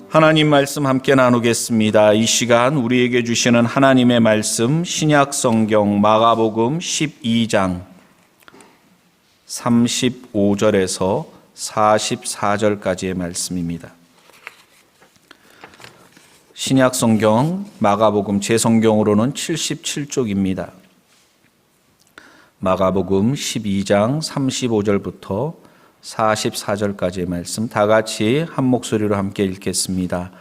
하나님 말씀 함께 나누겠습니다. 이 시간 우리에게 주시는 하나님의 말씀 신약 성경 마가복음 12장 35절에서 44절까지의 말씀입니다. 신약 성경 마가복음 제 성경으로는 77쪽입니다. 마가복음 12장 35절부터 44절까지의 말씀 다 같이 한 목소리로 함께 읽겠습니다.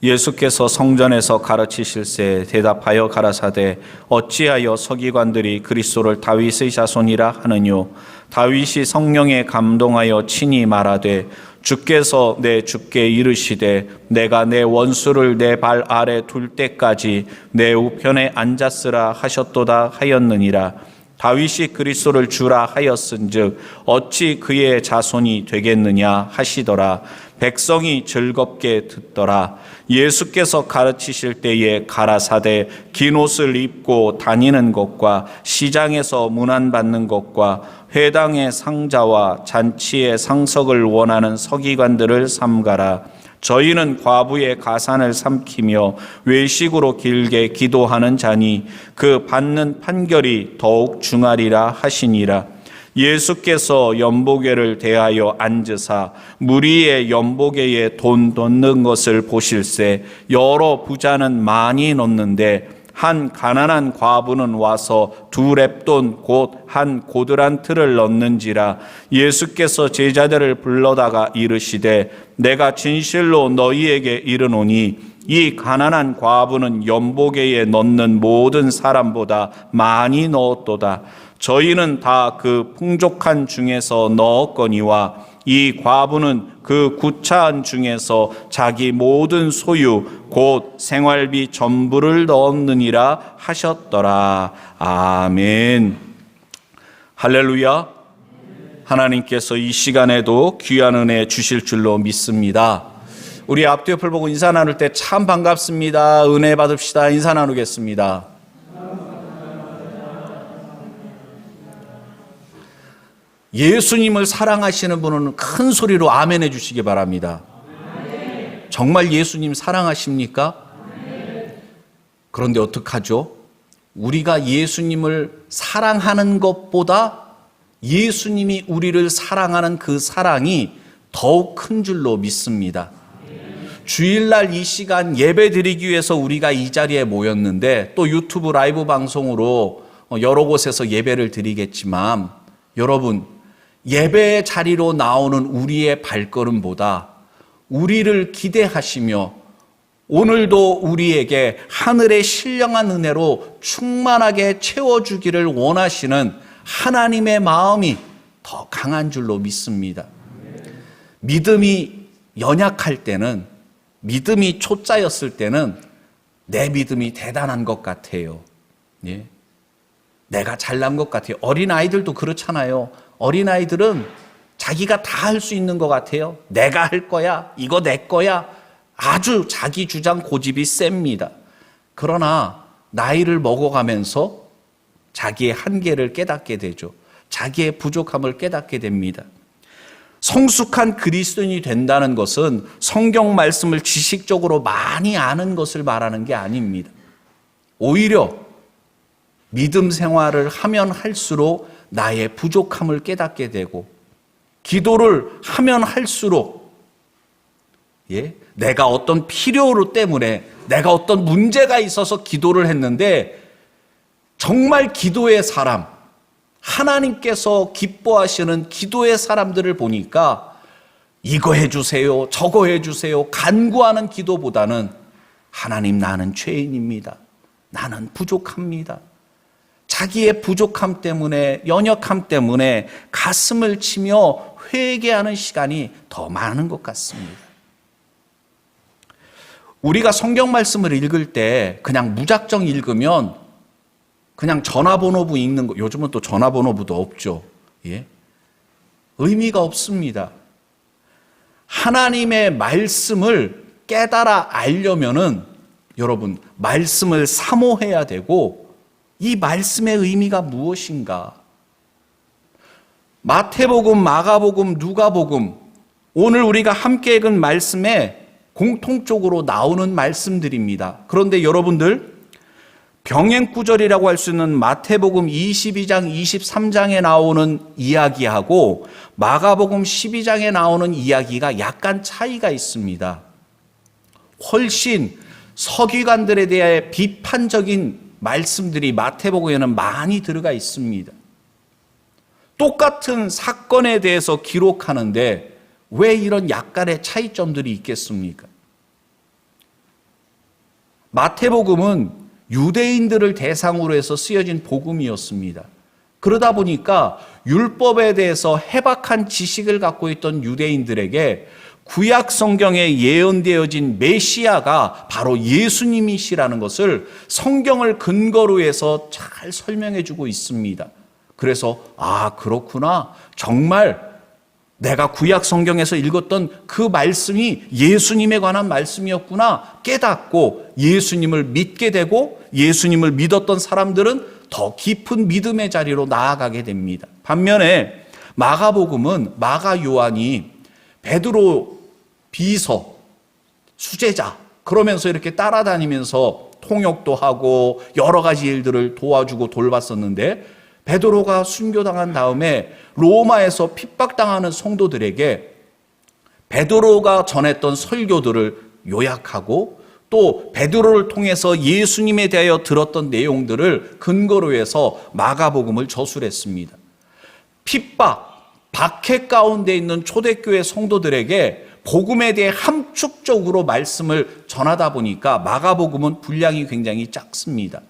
예수께서 성전에서 가르치실새 대답하여 가라사대 어찌하여 서기관들이 그리스도를 다윗의 자손이라 하느뇨 다윗이 성령에 감동하여 친히 말하되 주께서 내 주께 이르시되 내가 내 원수를 내 발 아래 둘 때까지 내 우편에 앉았으라 하셨도다 하였느니라. 다윗이 그리스도를 주라 하였은즉 어찌 그의 자손이 되겠느냐 하시더라. 백성이 즐겁게 듣더라. 예수께서 가르치실 때에 가라사대 긴 옷을 입고 다니는 것과 시장에서 문안받는 것과 회당의 상자와 잔치의 상석을 원하는 서기관들을 삼가라. 저희는 과부의 가산을 삼키며 외식으로 길게 기도하는 자니 그 받는 판결이 더욱 중하리라 하시니라. 예수께서 연보계를 대하여 앉으사 무리의 연보계에 돈 넣는 것을 보실새 여러 부자는 많이 넣는데 한 가난한 과부는 와서 두 렙돈 곧 한 고드란 틀을 넣는지라. 예수께서 제자들을 불러다가 이르시되 내가 진실로 너희에게 이르노니 이 가난한 과부는 연보계에 넣는 모든 사람보다 많이 넣었도다. 저희는 다 그 풍족한 중에서 넣었거니와 이 과부는 그 구차한 중에서 자기 모든 소유 곧 생활비 전부를 넣었느니라 하셨더라. 아멘. 할렐루야. 하나님께서 이 시간에도 귀한 은혜 주실 줄로 믿습니다. 우리 앞뒤 옆을 보고 인사 나눌 때 참 반갑습니다. 은혜 받읍시다. 인사 나누겠습니다. 예수님을 사랑하시는 분은 큰 소리로 아멘 해주시기 바랍니다. 정말 예수님 사랑하십니까? 그런데 어떡하죠? 우리가 예수님을 사랑하는 것보다 예수님이 우리를 사랑하는 그 사랑이 더욱 큰 줄로 믿습니다. 주일날 이 시간 예배 드리기 위해서 우리가 이 자리에 모였는데 또 유튜브 라이브 방송으로 여러 곳에서 예배를 드리겠지만 여러분 예배의 자리로 나오는 우리의 발걸음보다 우리를 기대하시며 오늘도 우리에게 하늘의 신령한 은혜로 충만하게 채워주기를 원하시는 하나님의 마음이 더 강한 줄로 믿습니다. 믿음이 연약할 때는, 믿음이 초짜였을 때는 내 믿음이 대단한 것 같아요. 예? 내가 잘난 것 같아요. 어린아이들도 그렇잖아요. 어린아이들은 자기가 다 할 수 있는 것 같아요. 내가 할 거야. 이거 내 거야. 아주 자기 주장 고집이 셉니다. 그러나 나이를 먹어가면서 자기의 한계를 깨닫게 되죠. 자기의 부족함을 깨닫게 됩니다. 성숙한 그리스도인이 된다는 것은 성경 말씀을 지식적으로 많이 아는 것을 말하는 게 아닙니다. 오히려 믿음 생활을 하면 할수록 나의 부족함을 깨닫게 되고 기도를 하면 할수록 내가 어떤 필요 때문에 내가 어떤 문제가 있어서 기도를 했는데 정말 기도의 사람, 하나님께서 기뻐하시는 기도의 사람들을 보니까 이거 해주세요, 저거 해주세요 간구하는 기도보다는 하나님 나는 죄인입니다. 나는 부족합니다. 자기의 부족함 때문에 연약함 때문에 가슴을 치며 회개하는 시간이 더 많은 것 같습니다. 우리가 성경 말씀을 읽을 때 그냥 무작정 읽으면 그냥 전화번호부 읽는 거, 요즘은 또 전화번호부도 없죠. 예? 의미가 없습니다. 하나님의 말씀을 깨달아 알려면은 여러분 말씀을 사모해야 되고 이 말씀의 의미가 무엇인가? 마태복음, 마가복음, 누가복음 오늘 우리가 함께 읽은 말씀에 공통적으로 나오는 말씀들입니다. 그런데 여러분들, 병행구절이라고 할 수 있는 마태복음 22장, 23장에 나오는 이야기하고 마가복음 12장에 나오는 이야기가 약간 차이가 있습니다. 훨씬 서기관들에 대해 비판적인 말씀들이 마태복음에는 많이 들어가 있습니다. 똑같은 사건에 대해서 기록하는데 왜 이런 약간의 차이점들이 있겠습니까? 마태복음은 유대인들을 대상으로 해서 쓰여진 복음이었습니다. 그러다 보니까 율법에 대해서 해박한 지식을 갖고 있던 유대인들에게 구약 성경에 예언되어진 메시아가 바로 예수님이시라는 것을 성경을 근거로 해서 잘 설명해 주고 있습니다. 그래서 그렇구나. 정말 내가 구약 성경에서 읽었던 그 말씀이 예수님에 관한 말씀이었구나 깨닫고 예수님을 믿게 되고 예수님을 믿었던 사람들은 더 깊은 믿음의 자리로 나아가게 됩니다. 반면에 마가복음은 마가 요한이 베드로 비서, 수제자 그러면서 이렇게 따라다니면서 통역도 하고 여러 가지 일들을 도와주고 돌봤었는데 베드로가 순교당한 다음에 로마에서 핍박당하는 성도들에게 베드로가 전했던 설교들을 요약하고 또 베드로를 통해서 예수님에 대하여 들었던 내용들을 근거로 해서 마가복음을 저술했습니다. 핍박, 박해 가운데 있는 초대교회 성도들에게 복음에 대해 함축적으로 말씀을 전하다 보니까 마가복음은 분량이 굉장히 작습니다.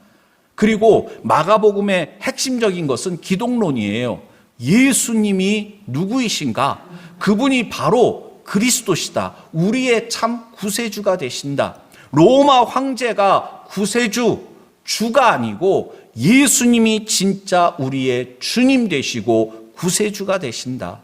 그리고 마가복음의 핵심적인 것은 기독론이에요. 예수님이 누구이신가? 그분이 바로 그리스도시다. 우리의 참 구세주가 되신다. 로마 황제가 구세주, 주가 아니고 예수님이 진짜 우리의 주님 되시고 구세주가 되신다.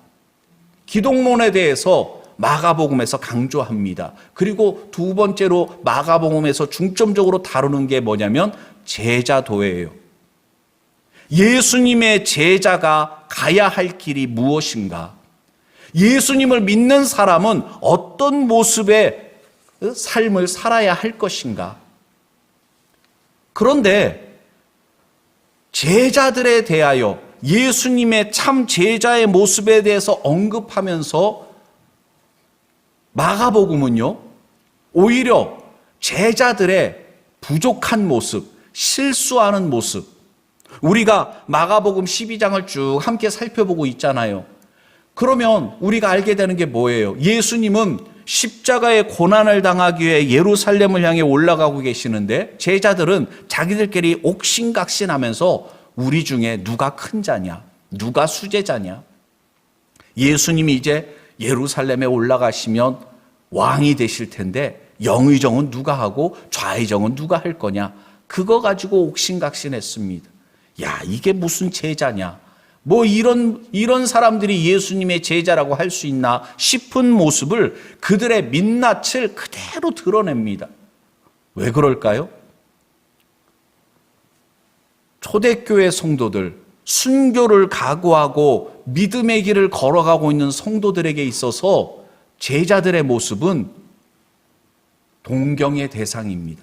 기독론에 대해서 마가복음에서 강조합니다. 그리고 두 번째로 마가복음에서 중점적으로 다루는 게 뭐냐면 제자도예요. 예수님의 제자가 가야 할 길이 무엇인가? 예수님을 믿는 사람은 어떤 모습의 삶을 살아야 할 것인가? 그런데 제자들에 대하여 예수님의 참 제자의 모습에 대해서 언급하면서 마가복음은요, 오히려 제자들의 부족한 모습, 실수하는 모습, 우리가 마가복음 12장을 쭉 함께 살펴보고 있잖아요. 그러면 우리가 알게 되는 게 뭐예요? 예수님은 십자가의 고난을 당하기 위해 예루살렘을 향해 올라가고 계시는데 제자들은 자기들끼리 옥신각신하면서 우리 중에 누가 큰 자냐? 누가 수제자냐? 예수님이 이제 예루살렘에 올라가시면 왕이 되실 텐데 영의정은 누가 하고 좌의정은 누가 할 거냐? 그거 가지고 옥신각신했습니다. 야, 이게 무슨 제자냐? 뭐 이런 사람들이 예수님의 제자라고 할 수 있나 싶은 모습을 그들의 민낯을 그대로 드러냅니다. 왜 그럴까요? 초대교회 성도들, 순교를 각오하고 믿음의 길을 걸어가고 있는 성도들에게 있어서 제자들의 모습은 동경의 대상입니다.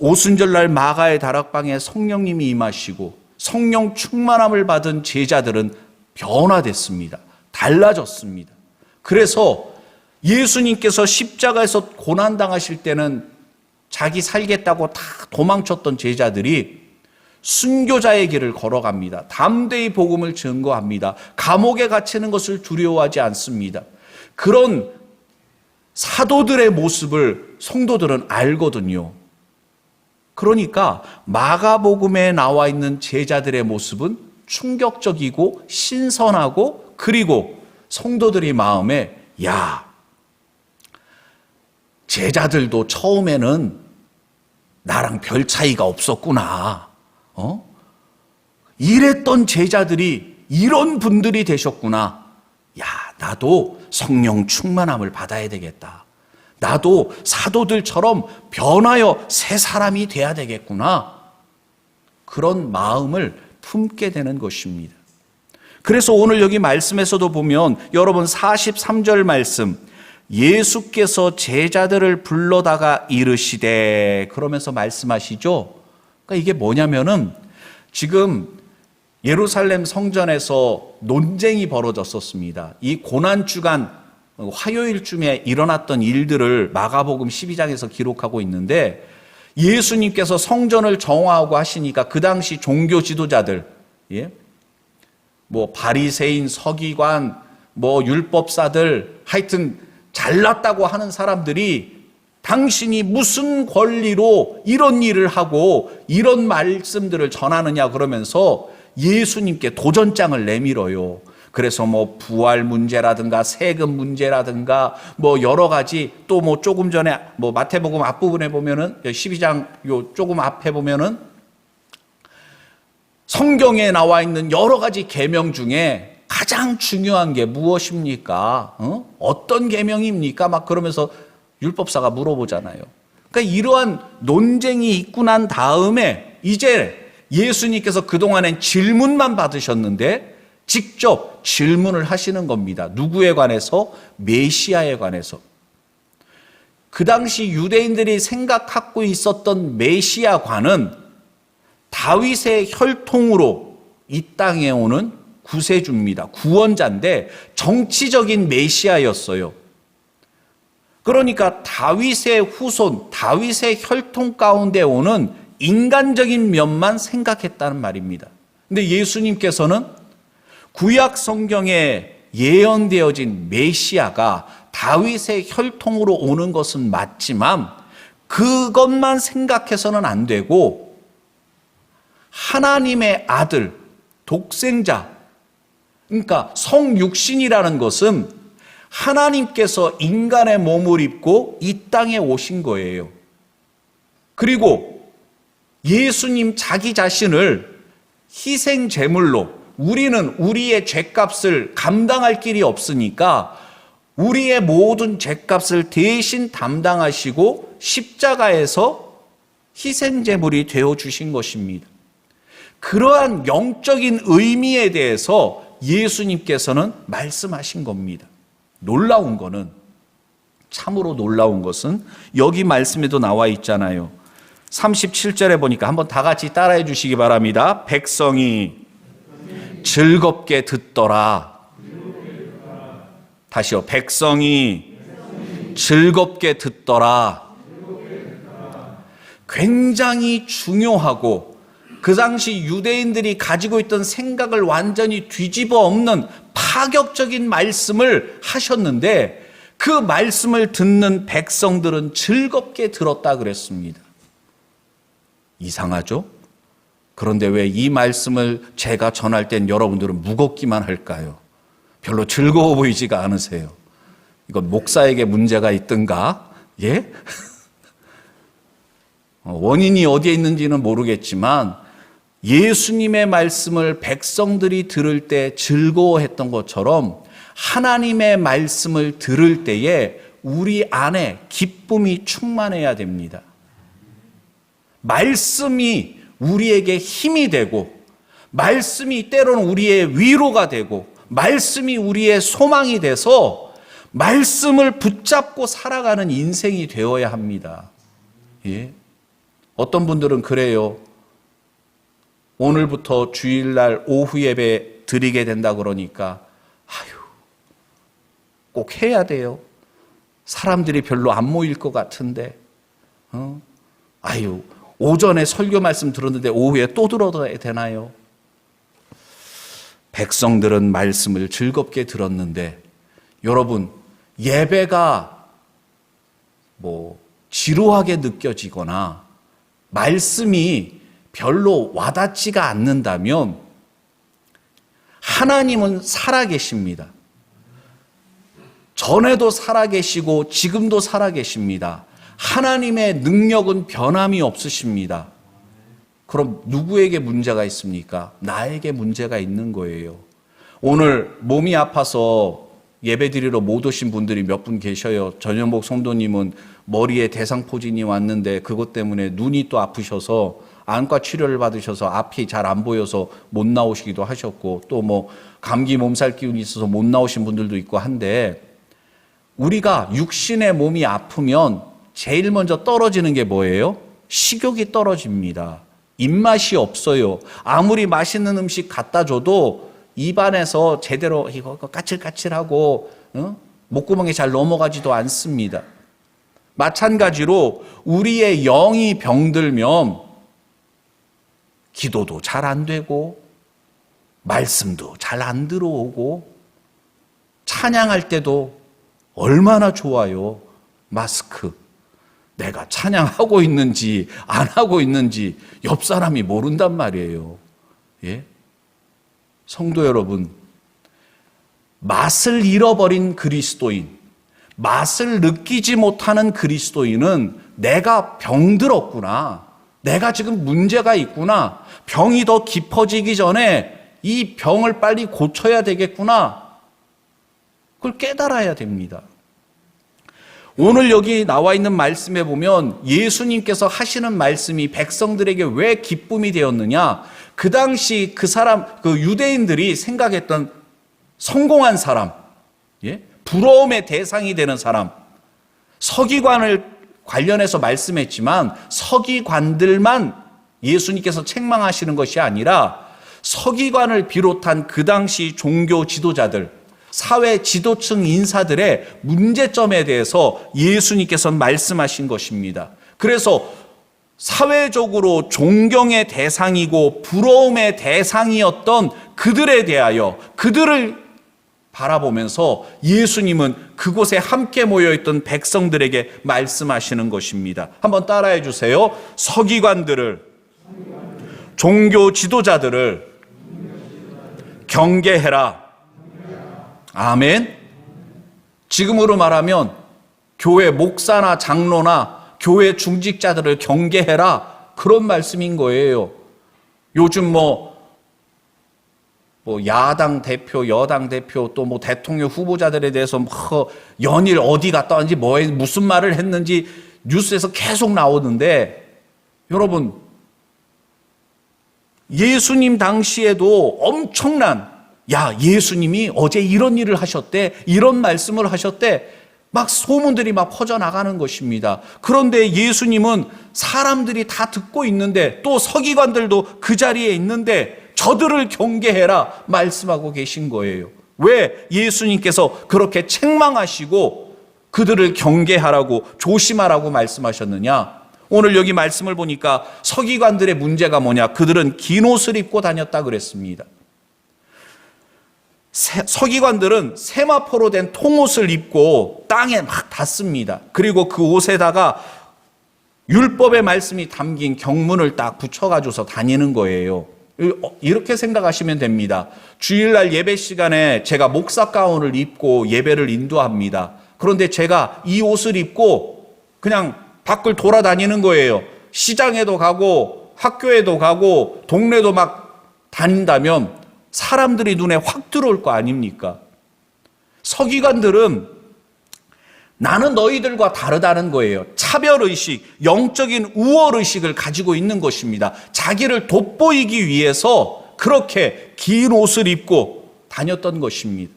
오순절날 마가의 다락방에 성령님이 임하시고 성령 충만함을 받은 제자들은 변화됐습니다. 달라졌습니다. 그래서 예수님께서 십자가에서 고난당하실 때는 자기 살겠다고 다 도망쳤던 제자들이 순교자의 길을 걸어갑니다. 담대히 복음을 증거합니다. 감옥에 갇히는 것을 두려워하지 않습니다. 그런 사도들의 모습을 성도들은 알거든요. 그러니까 마가복음에 나와 있는 제자들의 모습은 충격적이고 신선하고 그리고 성도들의 마음에 야, 제자들도 처음에는 나랑 별 차이가 없었구나. 이랬던 제자들이 이런 분들이 되셨구나. 야, 나도 성령 충만함을 받아야 되겠다. 나도 사도들처럼 변하여 새 사람이 돼야 되겠구나. 그런 마음을 품게 되는 것입니다. 그래서 오늘 여기 말씀에서도 보면 여러분 43절 말씀, 예수께서 제자들을 불러다가 이르시되, 그러면서 말씀하시죠. 그러니까 이게 뭐냐면은 지금 예루살렘 성전에서 논쟁이 벌어졌었습니다. 이 고난주간 화요일쯤에 일어났던 일들을 마가복음 12장에서 기록하고 있는데, 예수님께서 성전을 정화하고 하시니까 그 당시 종교 지도자들, 뭐 바리새인, 서기관, 뭐 율법사들, 하여튼 잘났다고 하는 사람들이 당신이 무슨 권리로 이런 일을 하고 이런 말씀들을 전하느냐 그러면서 예수님께 도전장을 내밀어요. 그래서 뭐 부활 문제라든가 세금 문제라든가 뭐 여러 가지, 또 뭐 조금 전에 뭐 마태복음 앞부분에 보면은 12장 요 조금 앞에 보면은 성경에 나와 있는 여러 가지 계명 중에 가장 중요한 게 무엇입니까? 어떤 계명입니까? 막 그러면서 율법사가 물어보잖아요. 그러니까 이러한 논쟁이 있고 난 다음에 이제 예수님께서 그동안엔 질문만 받으셨는데 직접 질문을 하시는 겁니다. 누구에 관해서? 메시아에 관해서. 그 당시 유대인들이 생각하고 있었던 메시아관은 다윗의 혈통으로 이 땅에 오는 구세주입니다. 구원자인데 정치적인 메시아였어요. 그러니까 다윗의 후손, 다윗의 혈통 가운데 오는 인간적인 면만 생각했다는 말입니다. 근데 예수님께서는 구약 성경에 예언되어진 메시아가 다윗의 혈통으로 오는 것은 맞지만 그것만 생각해서는 안 되고 하나님의 아들, 독생자, 그러니까 성육신이라는 것은 하나님께서 인간의 몸을 입고 이 땅에 오신 거예요. 그리고 예수님 자기 자신을 희생 제물로, 우리는 우리의 죄값을 감당할 길이 없으니까 우리의 모든 죄값을 대신 담당하시고 십자가에서 희생 제물이 되어 주신 것입니다. 그러한 영적인 의미에 대해서 예수님께서는 말씀하신 겁니다. 놀라운 거는, 참으로 놀라운 것은 여기 말씀에도 나와 있잖아요. 37절에 보니까 한번 다 같이 따라해 주시기 바랍니다. 백성이 즐겁게 듣더라. 다시요. 백성이 즐겁게 듣더라. 굉장히 중요하고 그 당시 유대인들이 가지고 있던 생각을 완전히 뒤집어 엎는 파격적인 말씀을 하셨는데 그 말씀을 듣는 백성들은 즐겁게 들었다 그랬습니다. 이상하죠? 그런데 왜 이 말씀을 제가 전할 땐 여러분들은 무겁기만 할까요? 별로 즐거워 보이지가 않으세요. 이건 목사에게 문제가 있든가? 예? 원인이 어디에 있는지는 모르겠지만 예수님의 말씀을 백성들이 들을 때 즐거워했던 것처럼 하나님의 말씀을 들을 때에 우리 안에 기쁨이 충만해야 됩니다. 말씀이 우리에게 힘이 되고, 말씀이 때로는 우리의 위로가 되고, 말씀이 우리의 소망이 돼서 말씀을 붙잡고 살아가는 인생이 되어야 합니다. 예? 어떤 분들은 그래요. 오늘부터 주일날 오후 예배 드리게 된다 그러니까 꼭 해야 돼요. 사람들이 별로 안 모일 것 같은데 오전에 설교 말씀 들었는데 오후에 또 들어야 되나요? 백성들은 말씀을 즐겁게 들었는데 여러분, 예배가 지루하게 느껴지거나 말씀이 별로 와닿지가 않는다면 하나님은 살아계십니다. 전에도 살아계시고 지금도 살아계십니다. 하나님의 능력은 변함이 없으십니다. 그럼 누구에게 문제가 있습니까? 나에게 문제가 있는 거예요. 오늘 몸이 아파서 예배드리러 못 오신 분들이 몇 분 계셔요. 전영복 성도님은 머리에 대상포진이 왔는데 그것 때문에 눈이 또 아프셔서 안과 치료를 받으셔서 앞이 잘 안 보여서 못 나오시기도 하셨고, 또 감기 몸살 기운이 있어서 못 나오신 분들도 있고 한데, 우리가 육신의 몸이 아프면 제일 먼저 떨어지는 게 뭐예요? 식욕이 떨어집니다. 입맛이 없어요. 아무리 맛있는 음식 갖다 줘도 입안에서 제대로 이거 까칠까칠하고 목구멍에 잘 넘어가지도 않습니다. 마찬가지로 우리의 영이 병들면 기도도 잘 안 되고 말씀도 잘 안 들어오고 찬양할 때도 얼마나 좋아요. 마스크. 내가 찬양하고 있는지 안 하고 있는지 옆 사람이 모른단 말이에요. 예? 성도 여러분, 맛을 잃어버린 그리스도인, 맛을 느끼지 못하는 그리스도인은 내가 병들었구나, 내가 지금 문제가 있구나, 병이 더 깊어지기 전에 이 병을 빨리 고쳐야 되겠구나, 그걸 깨달아야 됩니다. 오늘 여기 나와 있는 말씀에 보면 예수님께서 하시는 말씀이 백성들에게 왜 기쁨이 되었느냐? 그 당시 그 유대인들이 생각했던 성공한 사람, 부러움의 대상이 되는 사람, 서기관을 관련해서 말씀했지만 서기관들만 예수님께서 책망하시는 것이 아니라 서기관을 비롯한 그 당시 종교 지도자들, 사회 지도층 인사들의 문제점에 대해서 예수님께서 말씀하신 것입니다. 그래서 사회적으로 존경의 대상이고 부러움의 대상이었던 그들에 대하여 그들을 바라보면서 예수님은 그곳에 함께 모여있던 백성들에게 말씀하시는 것입니다. 한번 따라해 주세요. 서기관들을, 종교 지도자들을 경계해라. 아멘. 지금으로 말하면 교회 목사나 장로나 교회 중직자들을 경계해라, 그런 말씀인 거예요. 요즘 야당 대표, 여당 대표, 또 대통령 후보자들에 대해서 연일 어디 갔다 왔는지 무슨 말을 했는지 뉴스에서 계속 나오는데, 여러분, 예수님 당시에도 엄청난, 예수님이 어제 이런 일을 하셨대, 이런 말씀을 하셨대, 막 소문들이 막 퍼져나가는 것입니다. 그런데 예수님은 사람들이 다 듣고 있는데, 또 서기관들도 그 자리에 있는데 저들을 경계해라 말씀하고 계신 거예요. 왜 예수님께서 그렇게 책망하시고 그들을 경계하라고, 조심하라고 말씀하셨느냐? 오늘 여기 말씀을 보니까 서기관들의 문제가 뭐냐? 그들은 긴 옷을 입고 다녔다 그랬습니다. 서기관들은 세마포로 된 통옷을 입고 땅에 막 닿습니다. 그리고 그 옷에다가 율법의 말씀이 담긴 경문을 딱 붙여가지고서 다니는 거예요. 이렇게 생각하시면 됩니다. 주일날 예배 시간에 제가 목사 가운을 입고 예배를 인도합니다. 그런데 제가 이 옷을 입고 그냥 밖을 돌아다니는 거예요. 시장에도 가고 학교에도 가고 동네도 막 다닌다면 사람들이 눈에 확 들어올 거 아닙니까? 서기관들은 나는 너희들과 다르다는 거예요. 차별의식, 영적인 우월의식을 가지고 있는 것입니다. 자기를 돋보이기 위해서 그렇게 긴 옷을 입고 다녔던 것입니다.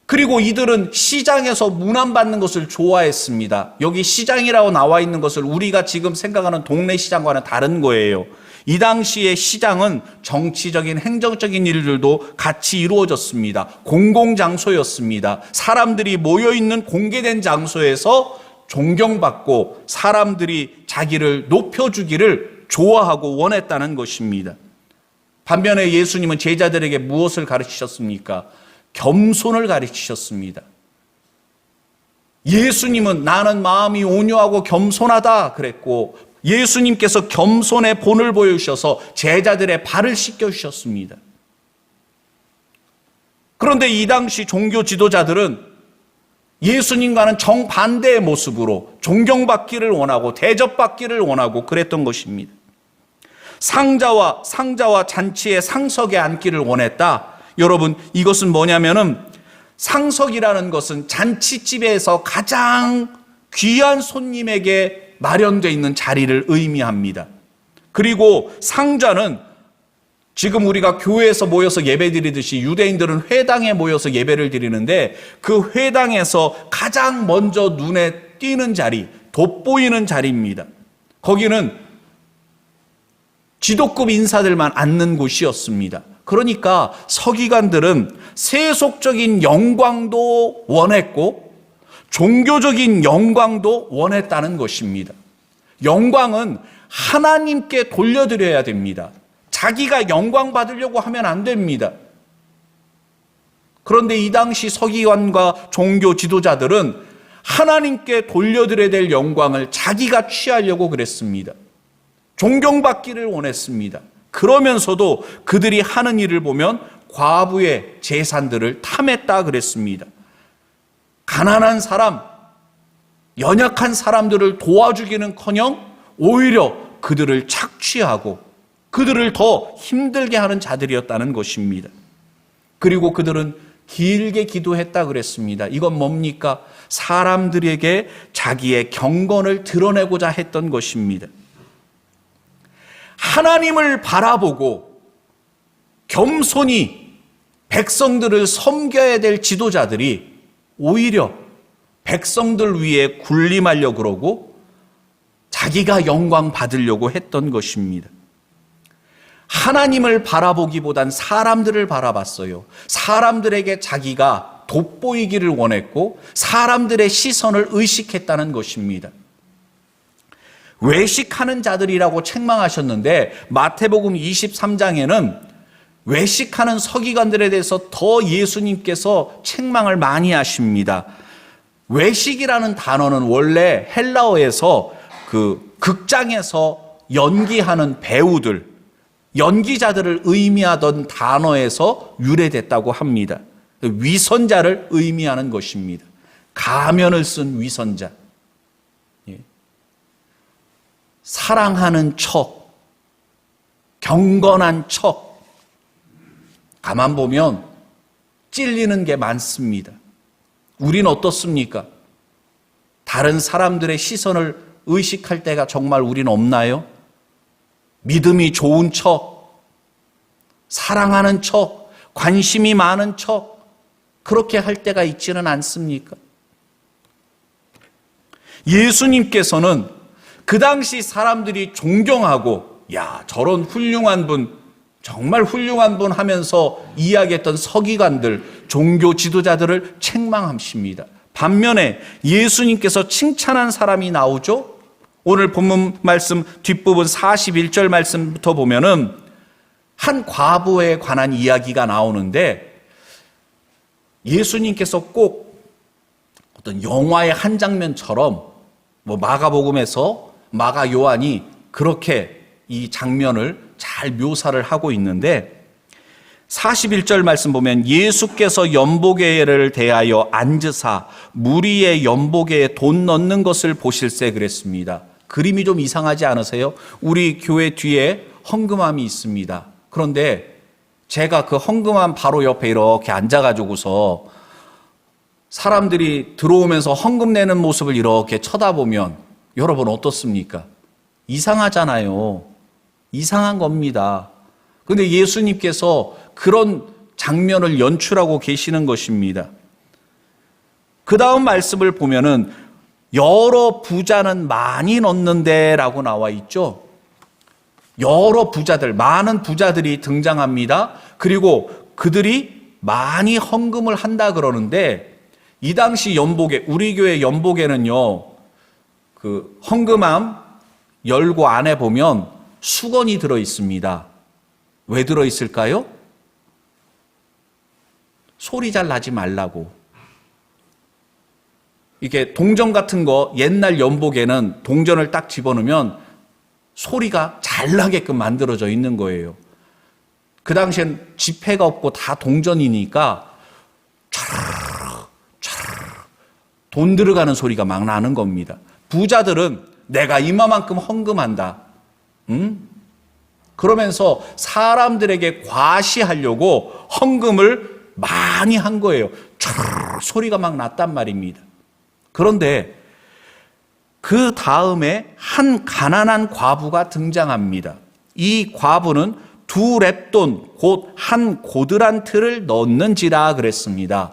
그리고 이들은 시장에서 문안받는 것을 좋아했습니다. 여기 시장이라고 나와 있는 것을 우리가 지금 생각하는 동네 시장과는 다른 거예요. 이 당시의 시장은 정치적인, 행정적인 일들도 같이 이루어졌습니다. 공공장소였습니다. 사람들이 모여있는 공개된 장소에서 존경받고 사람들이 자기를 높여주기를 좋아하고 원했다는 것입니다. 반면에 예수님은 제자들에게 무엇을 가르치셨습니까? 겸손을 가르치셨습니다. 예수님은 나는 마음이 온유하고 겸손하다 그랬고, 예수님께서 겸손의 본을 보여주셔서 제자들의 발을 씻겨주셨습니다. 그런데 이 당시 종교 지도자들은 예수님과는 정반대의 모습으로 존경받기를 원하고 대접받기를 원하고 그랬던 것입니다. 상자와 잔치의 상석에 앉기를 원했다. 여러분, 이것은 뭐냐면은 상석이라는 것은 잔치집에서 가장 귀한 손님에게 마련되어 있는 자리를 의미합니다. 그리고 상자는 지금 우리가 교회에서 모여서 예배 드리듯이 유대인들은 회당에 모여서 예배를 드리는데 그 회당에서 가장 먼저 눈에 띄는 자리, 돋보이는 자리입니다. 거기는 지도급 인사들만 앉는 곳이었습니다. 그러니까 서기관들은 세속적인 영광도 원했고 종교적인 영광도 원했다는 것입니다. 영광은 하나님께 돌려드려야 됩니다. 자기가 영광 받으려고 하면 안 됩니다. 그런데 이 당시 서기관과 종교 지도자들은 하나님께 돌려드려야 될 영광을 자기가 취하려고 그랬습니다. 존경받기를 원했습니다. 그러면서도 그들이 하는 일을 보면 과부의 재산들을 탐했다 그랬습니다. 가난한 사람, 연약한 사람들을 도와주기는커녕 오히려 그들을 착취하고 그들을 더 힘들게 하는 자들이었다는 것입니다. 그리고 그들은 길게 기도했다 그랬습니다. 이건 뭡니까? 사람들에게 자기의 경건을 드러내고자 했던 것입니다. 하나님을 바라보고 겸손히 백성들을 섬겨야 될 지도자들이 오히려 백성들 위에 군림하려고 그러고 자기가 영광 받으려고 했던 것입니다. 하나님을 바라보기보단 사람들을 바라봤어요. 사람들에게 자기가 돋보이기를 원했고 사람들의 시선을 의식했다는 것입니다. 외식하는 자들이라고 책망하셨는데 마태복음 23장에는 외식하는 서기관들에 대해서 더 예수님께서 책망을 많이 하십니다. 외식이라는 단어는 원래 헬라어에서 그 극장에서 연기하는 배우들, 연기자들을 의미하던 단어에서 유래됐다고 합니다. 위선자를 의미하는 것입니다. 가면을 쓴 위선자. 사랑하는 척, 경건한 척. 가만 보면 찔리는 게 많습니다. 우린 어떻습니까? 다른 사람들의 시선을 의식할 때가 정말 우린 없나요? 믿음이 좋은 척, 사랑하는 척, 관심이 많은 척, 그렇게 할 때가 있지는 않습니까? 예수님께서는 그 당시 사람들이 존경하고, 야, 저런 훌륭한 분, 정말 훌륭한 분 하면서 이야기했던 서기관들, 종교 지도자들을 책망하십니다. 반면에 예수님께서 칭찬한 사람이 나오죠? 오늘 본문 말씀 뒷부분 41절 말씀부터 보면은 한 과부에 관한 이야기가 나오는데 예수님께서 꼭 어떤 영화의 한 장면처럼 마가복음에서 마가 요한이 그렇게 이 장면을 잘 묘사를 하고 있는데 41절 말씀 보면 예수께서 연보계를 대하여 앉으사 무리의 연보계에 돈 넣는 것을 보실세 그랬습니다. 그림이 좀 이상하지 않으세요? 우리 교회 뒤에 헌금함이 있습니다. 그런데 제가 그 헌금함 바로 옆에 이렇게 앉아가지고서 사람들이 들어오면서 헌금 내는 모습을 이렇게 쳐다보면 여러분 어떻습니까? 이상하잖아요. 이상한 겁니다. 그런데 예수님께서 그런 장면을 연출하고 계시는 것입니다. 그 다음 말씀을 보면은 여러 부자는 많이 넣는데 라고 나와 있죠. 여러 부자들, 많은 부자들이 등장합니다. 그리고 그들이 많이 헌금을 한다 그러는데 이 당시 연보계, 우리 교회 연보계는요, 그 헌금함 열고 안에 보면 수건이 들어 있습니다. 왜 들어 있을까요? 소리 잘 나지 말라고. 이게 동전 같은 거 옛날 연복에는 동전을 딱 집어넣으면 소리가 잘 나게끔 만들어져 있는 거예요. 그 당시엔 지폐가 없고 다 동전이니까 차르르 돈 들어가는 소리가 막 나는 겁니다. 부자들은 내가 이만큼 헌금한다. 그러면서 사람들에게 과시하려고 헌금을 많이 한 거예요. 차르르 소리가 막 났단 말입니다. 그런데 그 다음에 한 가난한 과부가 등장합니다. 이 과부는 두 렙돈 곧 한 고드란트를 넣는지라 그랬습니다.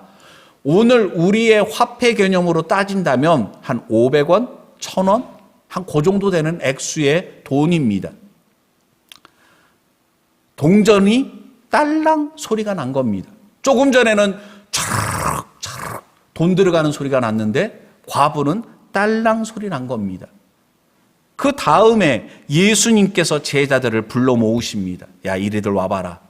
오늘 우리의 화폐 개념으로 따진다면 한 500원, 1000원, 한 그 정도 되는 액수의 돈입니다. 동전이 딸랑 소리가 난 겁니다. 조금 전에는 차락 돈 들어가는 소리가 났는데 과부는 딸랑 소리 난 겁니다. 그 다음에 예수님께서 제자들을 불러 모으십니다. 야, 이리들 와봐라.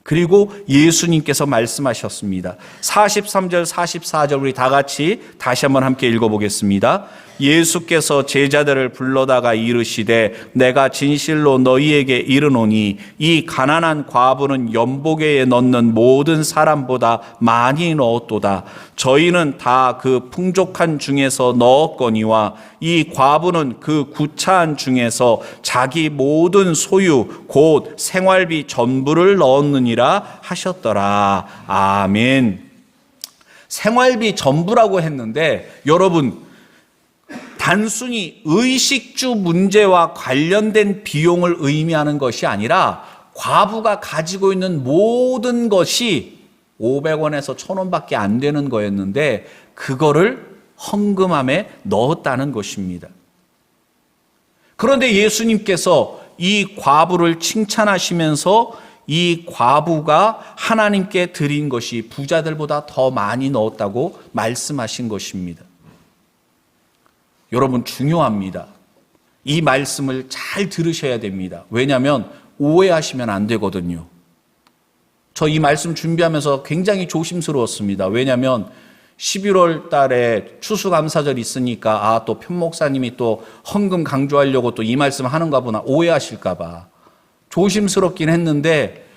그리고 예수님께서 말씀하셨습니다. 43절, 44절 우리 다 같이 다시 한번 함께 읽어보겠습니다. 예수께서 제자들을 불러다가 이르시되 내가 진실로 너희에게 이르노니 이 가난한 과부는 연보계에 넣는 모든 사람보다 많이 넣었도다. 저희는 다 그 풍족한 중에서 넣었거니와 이 과부는 그 구차한 중에서 자기 모든 소유 곧 생활비 전부를 넣었느니라 하셨더라. 아멘. 생활비 전부라고 했는데 여러분, 단순히 의식주 문제와 관련된 비용을 의미하는 것이 아니라 과부가 가지고 있는 모든 것이 500원에서 1000원밖에 안 되는 거였는데 그거를 헌금함에 넣었다는 것입니다. 그런데 예수님께서 이 과부를 칭찬하시면서 이 과부가 하나님께 드린 것이 부자들보다 더 많이 넣었다고 말씀하신 것입니다. 여러분, 중요합니다. 이 말씀을 잘 들으셔야 됩니다. 왜냐하면 오해하시면 안 되거든요. 저 이 말씀 준비하면서 굉장히 조심스러웠습니다. 왜냐하면 11월 달에 추수감사절 있으니까 또 편목사님이 또 헌금 강조하려고 또 이 말씀 하는가 보나 오해하실까 봐 조심스럽긴 했는데,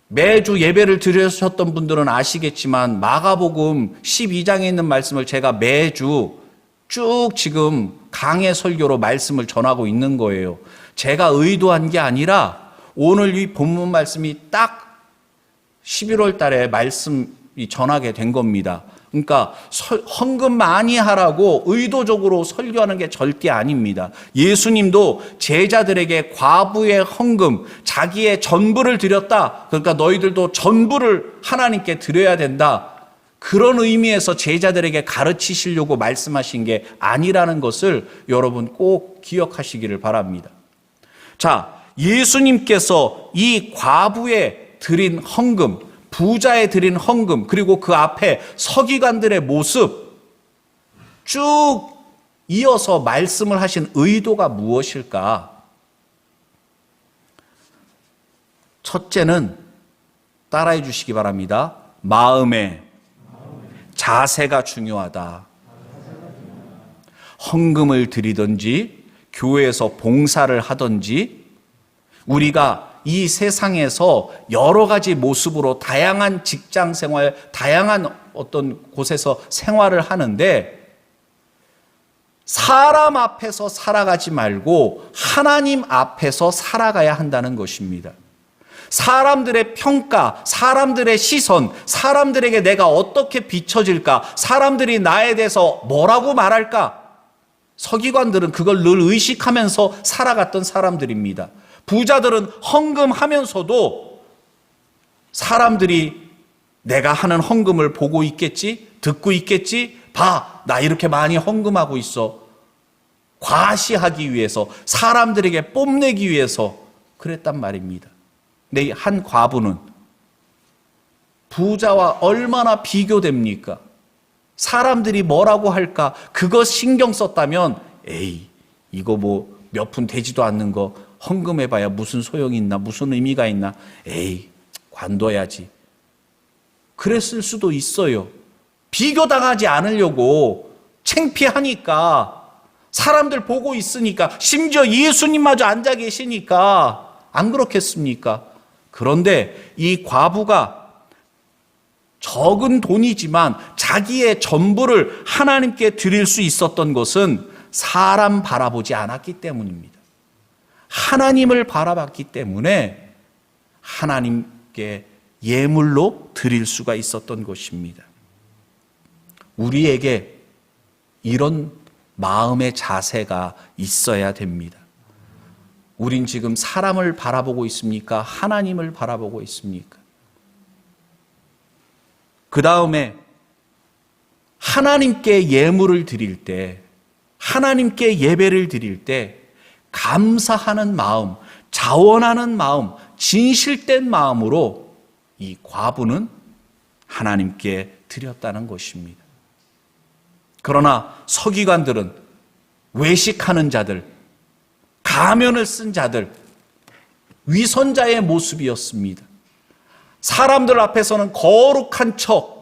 매주 예배를 드리셨던 분들은 아시겠지만 마가복음 12장에 있는 말씀을 제가 매주 쭉 지금 강해 설교로 말씀을 전하고 있는 거예요. 제가 의도한 게 아니라 오늘 이 본문 말씀이 딱 11월 달에 말씀이 전하게 된 겁니다. 그러니까 헌금 많이 하라고 의도적으로 설교하는 게 절대 아닙니다. 예수님도 제자들에게 과부의 헌금, 자기의 전부를 드렸다. 그러니까 너희들도 전부를 하나님께 드려야 된다. 그런 의미에서 제자들에게 가르치시려고 말씀하신 게 아니라는 것을 여러분 꼭 기억하시기를 바랍니다. 자, 예수님께서 이 과부에 드린 헌금, 부자에 드린 헌금, 그리고 그 앞에 서기관들의 모습 쭉 이어서 말씀을 하신 의도가 무엇일까? 첫째는 따라해 주시기 바랍니다. 마음의 자세가 중요하다. 헌금을 드리든지 교회에서 봉사를 하든지 우리가 이 세상에서 여러 가지 모습으로 다양한 직장 생활, 다양한 어떤 곳에서 생활을 하는데 사람 앞에서 살아가지 말고 하나님 앞에서 살아가야 한다는 것입니다. 사람들의 평가, 사람들의 시선, 사람들에게 내가 어떻게 비춰질까, 사람들이 나에 대해서 뭐라고 말할까, 서기관들은 그걸 늘 의식하면서 살아갔던 사람들입니다. 부자들은 헌금하면서도 사람들이 내가 하는 헌금을 보고 있겠지, 듣고 있겠지, 봐, 나 이렇게 많이 헌금하고 있어. 과시하기 위해서, 사람들에게 뽐내기 위해서 그랬단 말입니다. 근데 한 과부는 부자와 얼마나 비교됩니까? 사람들이 뭐라고 할까? 그거 신경 썼다면 에이, 이거 뭐 몇 푼 되지도 않는 거 헌금해봐야 무슨 소용이 있나, 무슨 의미가 있나, 에이, 관둬야지. 그랬을 수도 있어요. 비교당하지 않으려고, 창피하니까, 사람들 보고 있으니까, 심지어 예수님마저 앉아 계시니까 안 그렇겠습니까? 그런데 이 과부가 적은 돈이지만 자기의 전부를 하나님께 드릴 수 있었던 것은 사람 바라보지 않았기 때문입니다. 하나님을 바라봤기 때문에 하나님께 예물로 드릴 수가 있었던 것입니다. 우리에게 이런 마음의 자세가 있어야 됩니다. 우린 지금 사람을 바라보고 있습니까? 하나님을 바라보고 있습니까? 그 다음에 하나님께 예물을 드릴 때, 하나님께 예배를 드릴 때 감사하는 마음, 자원하는 마음, 진실된 마음으로 이 과부는 하나님께 드렸다는 것입니다. 그러나 서기관들은 외식하는 자들, 가면을 쓴 자들, 위선자의 모습이었습니다. 사람들 앞에서는 거룩한 척,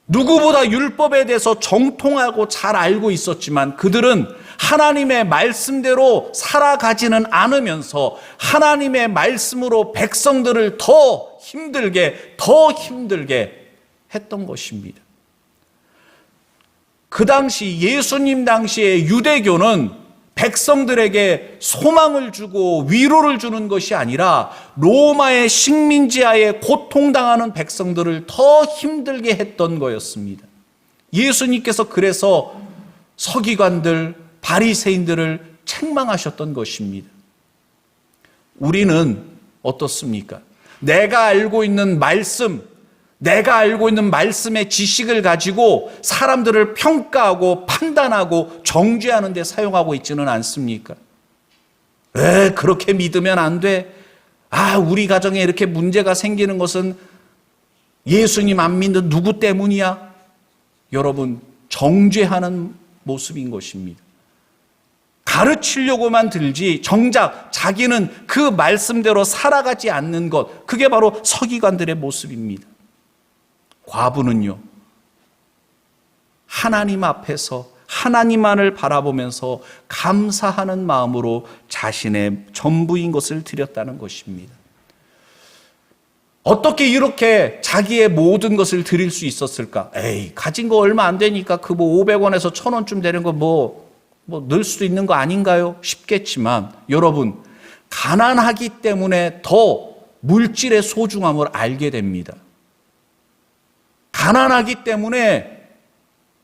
누구보다 율법에 대해서 정통하고 잘 알고 있었지만 그들은 하나님의 말씀대로 살아가지는 않으면서 하나님의 말씀으로 백성들을 더 힘들게 했던 것입니다. 그 당시 예수님 당시의 유대교는 백성들에게 소망을 주고 위로를 주는 것이 아니라 로마의 식민지하에 고통당하는 백성들을 더 힘들게 했던 거였습니다. 예수님께서 그래서 서기관들, 바리새인들을 책망하셨던 것입니다. 우리는 어떻습니까? 내가 알고 있는 말씀의 지식을 가지고 사람들을 평가하고 판단하고 정죄하는 데 사용하고 있지는 않습니까? 왜 그렇게 믿으면 안 돼? 우리 가정에 이렇게 문제가 생기는 것은 예수님 안 믿는 누구 때문이야? 여러분, 정죄하는 모습인 것입니다. 가르치려고만 들지 정작 자기는 그 말씀대로 살아가지 않는 것, 그게 바로 서기관들의 모습입니다. 과부는요, 하나님 앞에서 하나님만을 바라보면서 감사하는 마음으로 자신의 전부인 것을 드렸다는 것입니다. 어떻게 이렇게 자기의 모든 것을 드릴 수 있었을까? 가진 거 얼마 안 되니까 그 500원에서 1000원쯤 되는 거 넣을 수도 있는 거 아닌가요? 싶겠지만 여러분, 가난하기 때문에 더 물질의 소중함을 알게 됩니다. 가난하기 때문에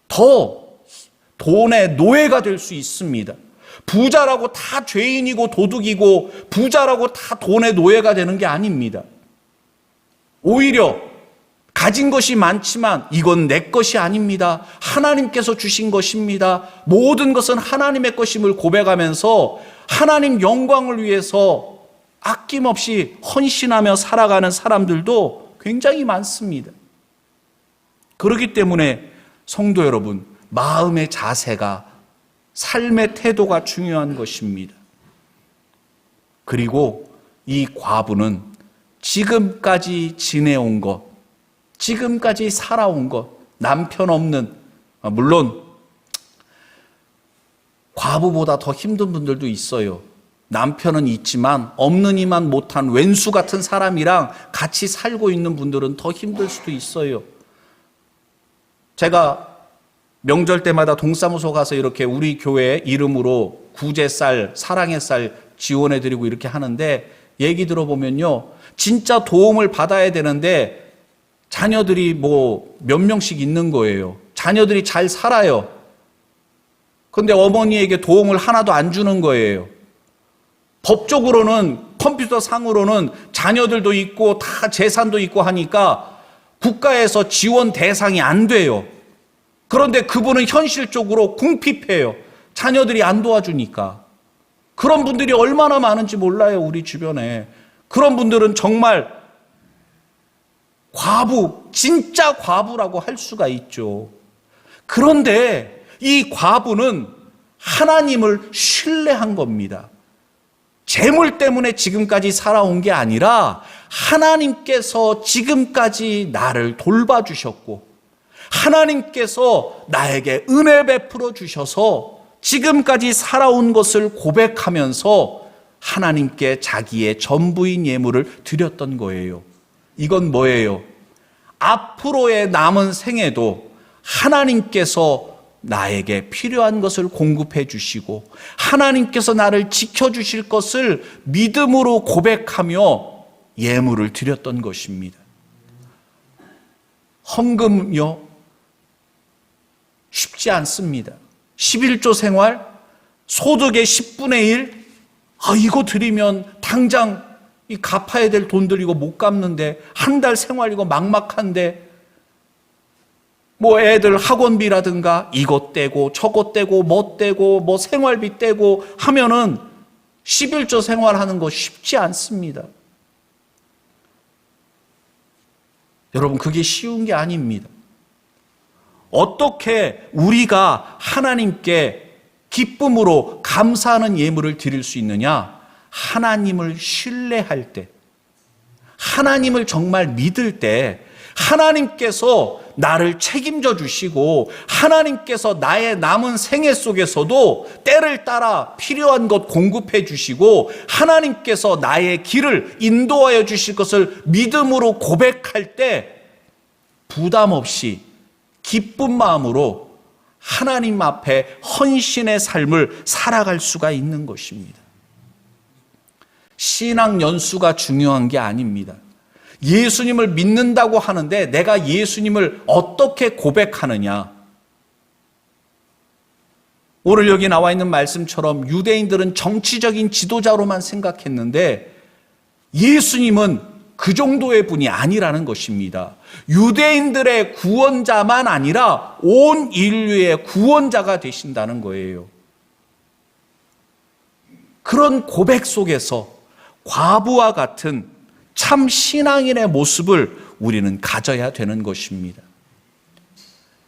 더 돈의 노예가 될 수 있습니다. 부자라고 다 죄인이고 도둑이고 부자라고 다 돈의 노예가 되는 게 아닙니다. 오히려 가진 것이 많지만 이건 내 것이 아닙니다. 하나님께서 주신 것입니다. 모든 것은 하나님의 것임을 고백하면서 하나님 영광을 위해서 아낌없이 헌신하며 살아가는 사람들도 굉장히 많습니다. 그렇기 때문에 성도 여러분, 마음의 자세가, 삶의 태도가 중요한 것입니다. 그리고 이 과부는 지금까지 지내온 것, 지금까지 살아온 것, 남편 없는, 물론 과부보다 더 힘든 분들도 있어요. 남편은 있지만 없는 이만 못한 왼수 같은 사람이랑 같이 살고 있는 분들은 더 힘들 수도 있어요. 제가 명절 때마다 동사무소 가서 이렇게 우리 교회 이름으로 구제쌀, 사랑의 쌀 지원해드리고 이렇게 하는데 얘기 들어보면요, 진짜 도움을 받아야 되는데 자녀들이 몇 명씩 있는 거예요. 자녀들이 잘 살아요. 그런데 어머니에게 도움을 하나도 안 주는 거예요. 법적으로는, 컴퓨터 상으로는 자녀들도 있고 다 재산도 있고 하니까 국가에서 지원 대상이 안 돼요. 그런데 그분은 현실적으로 궁핍해요. 자녀들이 안 도와주니까. 그런 분들이 얼마나 많은지 몰라요, 우리 주변에. 그런 분들은 정말 과부, 진짜 과부라고 할 수가 있죠. 그런데 이 과부는 하나님을 신뢰한 겁니다. 재물 때문에 지금까지 살아온 게 아니라 하나님께서 지금까지 나를 돌봐주셨고 하나님께서 나에게 은혜 베풀어 주셔서 지금까지 살아온 것을 고백하면서 하나님께 자기의 전부인 예물을 드렸던 거예요. 이건 뭐예요? 앞으로의 남은 생에도 하나님께서 나에게 필요한 것을 공급해 주시고 하나님께서 나를 지켜주실 것을 믿음으로 고백하며 예물을 드렸던 것입니다. 헌금요, 쉽지 않습니다. 11조 생활, 소득의 10분의 1, 이거 드리면 당장 이 갚아야 될 돈들 이거 못 갚는데, 한 달 생활 이거 막막한데, 뭐 애들 학원비라든가 이것 떼고 저것 떼고 뭐 떼고 뭐 생활비 떼고 하면은 11조 생활하는 거 쉽지 않습니다. 여러분, 그게 쉬운 게 아닙니다. 어떻게 우리가 하나님께 기쁨으로 감사하는 예물을 드릴 수 있느냐? 하나님을 신뢰할 때, 하나님을 정말 믿을 때, 하나님께서 나를 책임져 주시고 하나님께서 나의 남은 생애 속에서도 때를 따라 필요한 것 공급해 주시고 하나님께서 나의 길을 인도하여 주실 것을 믿음으로 고백할 때 부담 없이 기쁜 마음으로 하나님 앞에 헌신의 삶을 살아갈 수가 있는 것입니다. 신앙 연수가 중요한 게 아닙니다. 예수님을 믿는다고 하는데 내가 예수님을 어떻게 고백하느냐? 오늘 여기 나와 있는 말씀처럼 유대인들은 정치적인 지도자로만 생각했는데 예수님은 그 정도의 분이 아니라는 것입니다. 유대인들의 구원자만 아니라 온 인류의 구원자가 되신다는 거예요. 그런 고백 속에서 과부와 같은 참 신앙인의 모습을 우리는 가져야 되는 것입니다.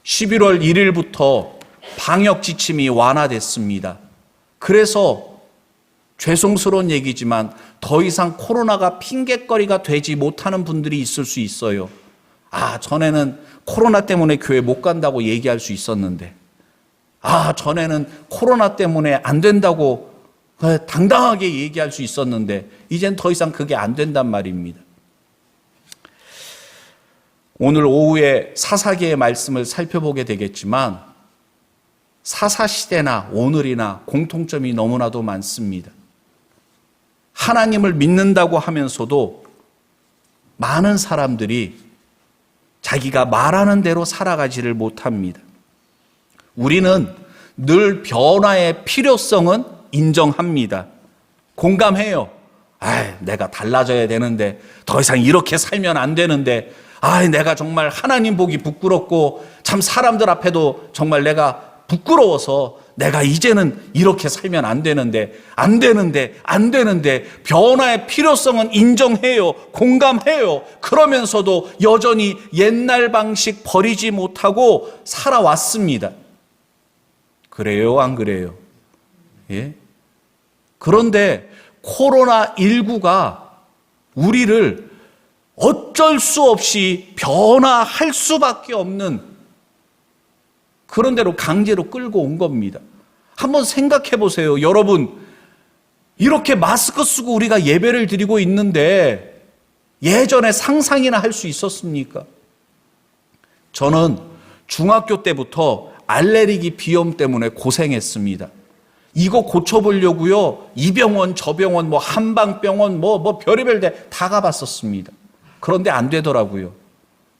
11월 1일부터 방역 지침이 완화됐습니다. 그래서 죄송스러운 얘기지만 더 이상 코로나가 핑곗거리가 되지 못하는 분들이 있을 수 있어요. 전에는 코로나 때문에 교회 못 간다고 얘기할 수 있었는데, 전에는 코로나 때문에 안 된다고 당당하게 얘기할 수 있었는데 이젠 더 이상 그게 안 된단 말입니다. 오늘 오후에 사사기의 말씀을 살펴보게 되겠지만 사사시대나 오늘이나 공통점이 너무나도 많습니다. 하나님을 믿는다고 하면서도 많은 사람들이 자기가 말하는 대로 살아가지를 못합니다. 우리는 늘 변화의 필요성은 인정합니다. 공감해요. 내가 달라져야 되는데, 더 이상 이렇게 살면 안 되는데, 내가 정말 하나님 보기 부끄럽고 참 사람들 앞에도 정말 내가 부끄러워서 내가 이제는 이렇게 살면 안 되는데 변화의 필요성은 인정해요. 공감해요. 그러면서도 여전히 옛날 방식 버리지 못하고 살아왔습니다. 그래요, 안 그래요? 예? 그런데 코로나19가 우리를 어쩔 수 없이 변화할 수밖에 없는 그런 대로 강제로 끌고 온 겁니다. 한번 생각해 보세요. 여러분, 이렇게 마스크 쓰고 우리가 예배를 드리고 있는데 예전에 상상이나 할 수 있었습니까? 저는 중학교 때부터 알레르기 비염 때문에 고생했습니다. 이거 고쳐보려고요, 이 병원 저 병원 뭐 한방병원 뭐 별의별 데 다 가봤었습니다. 그런데 안 되더라고요.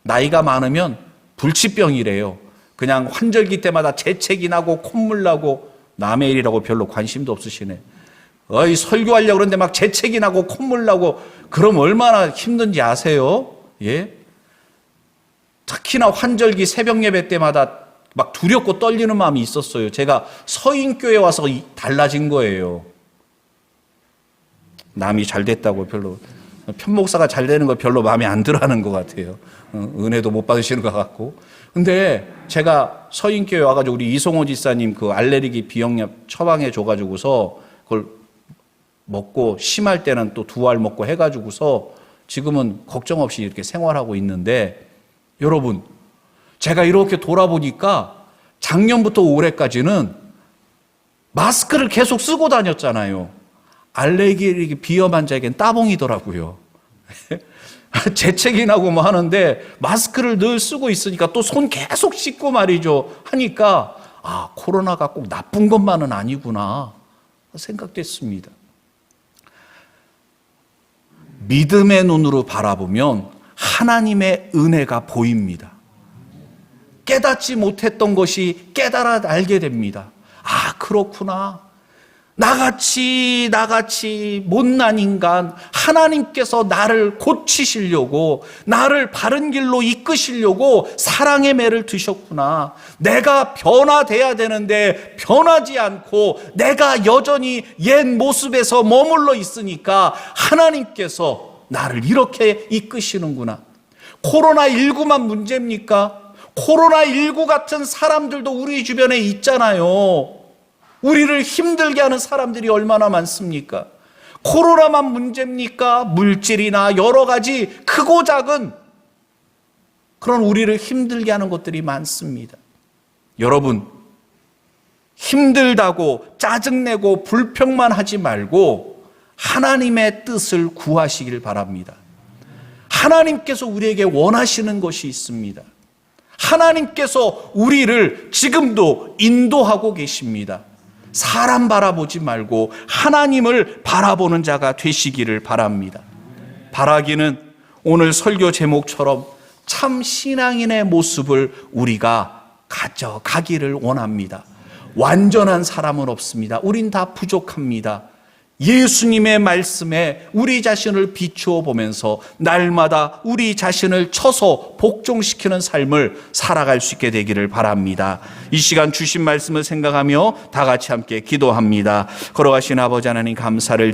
나이가 많으면 불치병이래요. 그냥 환절기 때마다 재채기 나고 콧물 나고, 남의 일이라고 별로 관심도 없으시네. 설교하려고 그러는데 막 재채기 나고 콧물 나고, 그럼 얼마나 힘든지 아세요? 예? 특히나 환절기 새벽 예배 때마다 막 두렵고 떨리는 마음이 있었어요. 제가 서인교회 와서 달라진 거예요. 남이 잘 됐다고 별로, 편목사가 잘 되는 거 별로 마음에 안 들어하는 것 같아요. 은혜도 못 받으시는 것 같고. 근데 제가 서인교회 와가지고 우리 이송호 지사님 그 알레르기 비용약 처방해 줘가지고서 그걸 먹고, 심할 때는 또 2알 먹고 해가지고서 지금은 걱정 없이 이렇게 생활하고 있는데, 여러분, 제가 이렇게 돌아보니까 작년부터 올해까지는 마스크를 계속 쓰고 다녔잖아요. 알레르기 비염 환자에겐 따봉이더라고요. 재채기 나고 뭐 하는데 마스크를 늘 쓰고 있으니까 또 손 계속 씻고 말이죠. 하니까 코로나가 꼭 나쁜 것만은 아니구나 생각됐습니다. 믿음의 눈으로 바라보면 하나님의 은혜가 보입니다. 깨닫지 못했던 것이 깨달아 알게 됩니다. 그렇구나. 나같이 못난 인간, 하나님께서 나를 고치시려고, 나를 바른 길로 이끄시려고 사랑의 매를 드셨구나. 내가 변화돼야 되는데 변하지 않고 내가 여전히 옛 모습에서 머물러 있으니까 하나님께서 나를 이렇게 이끄시는구나. 코로나19만 문제입니까? 코로나19 같은 사람들도 우리 주변에 있잖아요. 우리를 힘들게 하는 사람들이 얼마나 많습니까? 코로나만 문제입니까? 물질이나 여러 가지 크고 작은 그런 우리를 힘들게 하는 것들이 많습니다. 여러분, 힘들다고 짜증내고 불평만 하지 말고 하나님의 뜻을 구하시길 바랍니다. 하나님께서 우리에게 원하시는 것이 있습니다. 하나님께서 우리를 지금도 인도하고 계십니다. 사람 바라보지 말고 하나님을 바라보는 자가 되시기를 바랍니다. 바라기는 오늘 설교 제목처럼 참 신앙인의 모습을 우리가 가져가기를 원합니다. 완전한 사람은 없습니다. 우린 다 부족합니다. 예수님의 말씀에 우리 자신을 비추어 보면서 날마다 우리 자신을 쳐서 복종시키는 삶을 살아갈 수 있게 되기를 바랍니다. 이 시간 주신 말씀을 생각하며 다 같이 함께 기도합니다. 걸어가신 아버지 하나님 감사를 드립니다.